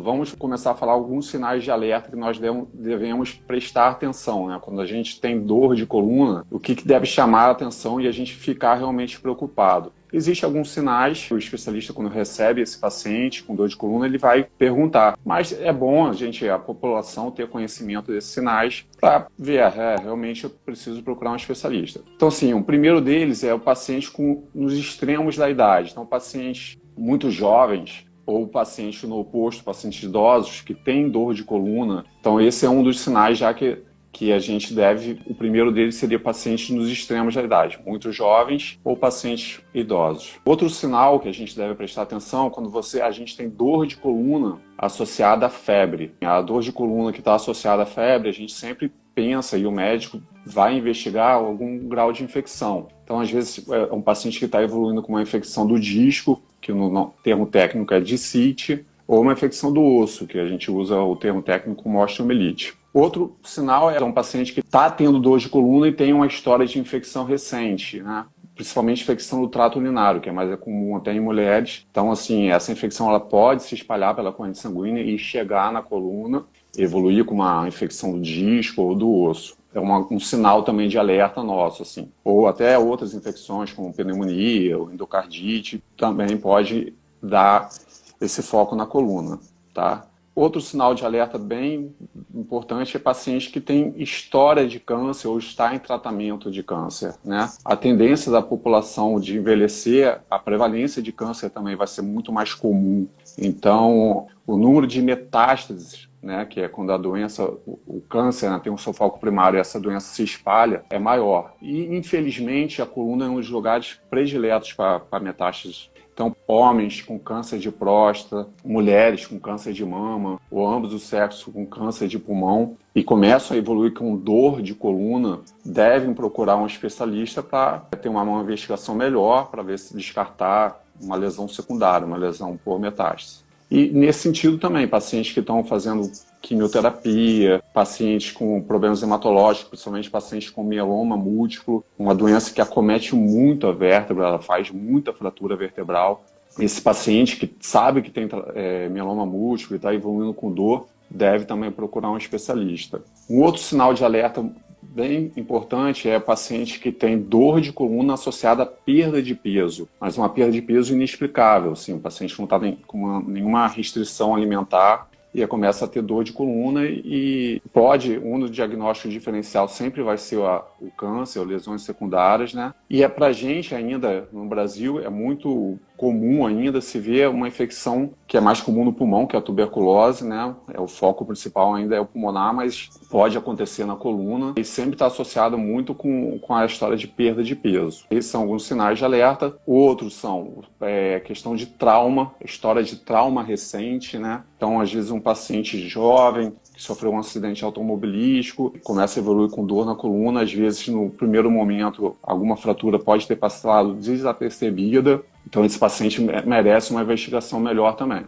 vamos começar a falar alguns sinais de alerta que nós devemos prestar atenção, né? Quando a gente tem dor de coluna, o que deve chamar a atenção e a gente ficar realmente preocupado. Existem alguns sinais, o especialista, quando recebe esse paciente com dor de coluna, ele vai perguntar. Mas é bom a população, ter conhecimento desses sinais para ver, realmente eu preciso procurar um especialista. Então, assim, o primeiro deles é o paciente nos extremos da idade. Então, pacientes muito jovens, ou pacientes no oposto, pacientes idosos que têm dor de coluna. Então, esse é um dos sinais já que a gente deve, o primeiro deles seria pacientes nos extremos da idade, muito jovens ou pacientes idosos. Outro sinal que a gente deve prestar atenção, quando a gente tem dor de coluna associada à febre. A dor de coluna que está associada à febre, a gente sempre pensa e o médico vai investigar algum grau de infecção. Então, às vezes, é um paciente que está evoluindo com uma infecção do disco, que no termo técnico é discite, ou uma infecção do osso, que a gente usa o termo técnico como osteomielite. Outro sinal é um paciente que está tendo dor de coluna e tem uma história de infecção recente, né? Principalmente infecção do trato urinário, que é mais comum até em mulheres. Então, assim, essa infecção ela pode se espalhar pela corrente sanguínea e chegar na coluna, evoluir com uma infecção do disco ou do osso. É um sinal também de alerta nosso, assim. Ou até outras infecções, como pneumonia ou endocardite, também pode dar esse foco na coluna, tá? Outro sinal de alerta bem importante é paciente que tem história de câncer ou está em tratamento de câncer, né? A tendência da população de envelhecer, a prevalência de câncer também vai ser muito mais comum. Então, o número de metástases, né, que é quando a doença, o câncer, né, tem um seu foco primário e essa doença se espalha, é maior. E, infelizmente, a coluna é um dos lugares prediletos para metástases. Então, homens com câncer de próstata, mulheres com câncer de mama, ou ambos os sexos com câncer de pulmão, e começam a evoluir com dor de coluna, devem procurar um especialista para ter uma investigação melhor, para ver se descartar uma lesão secundária, uma lesão por metástase. E nesse sentido também, pacientes que estão fazendo quimioterapia, pacientes com problemas hematológicos, principalmente pacientes com mieloma múltiplo, uma doença que acomete muito a vértebra, ela faz muita fratura vertebral. Esse paciente que sabe que tem mieloma múltiplo e está evoluindo com dor, deve também procurar um especialista. Um outro sinal de alerta bem importante é o paciente que tem dor de coluna associada à perda de peso, mas uma perda de peso inexplicável, assim, o paciente não está com nenhuma restrição alimentar e começa a ter dor de coluna e um do diagnóstico diferencial sempre vai ser o câncer ou lesões secundárias, né? E pra gente ainda, no Brasil, é muito comum ainda se ver uma infecção que é mais comum no pulmão, que é a tuberculose, né? O foco principal ainda é o pulmonar, mas pode acontecer na coluna e sempre está associado muito com a história de perda de peso. Esses são alguns sinais de alerta. Outros são questão de trauma, história de trauma recente, né? Então, às vezes, um paciente jovem que sofreu um acidente automobilístico, começa a evoluir com dor na coluna, às vezes, no primeiro momento, alguma fratura pode ter passado desapercebida. Então, esse paciente merece uma investigação melhor também.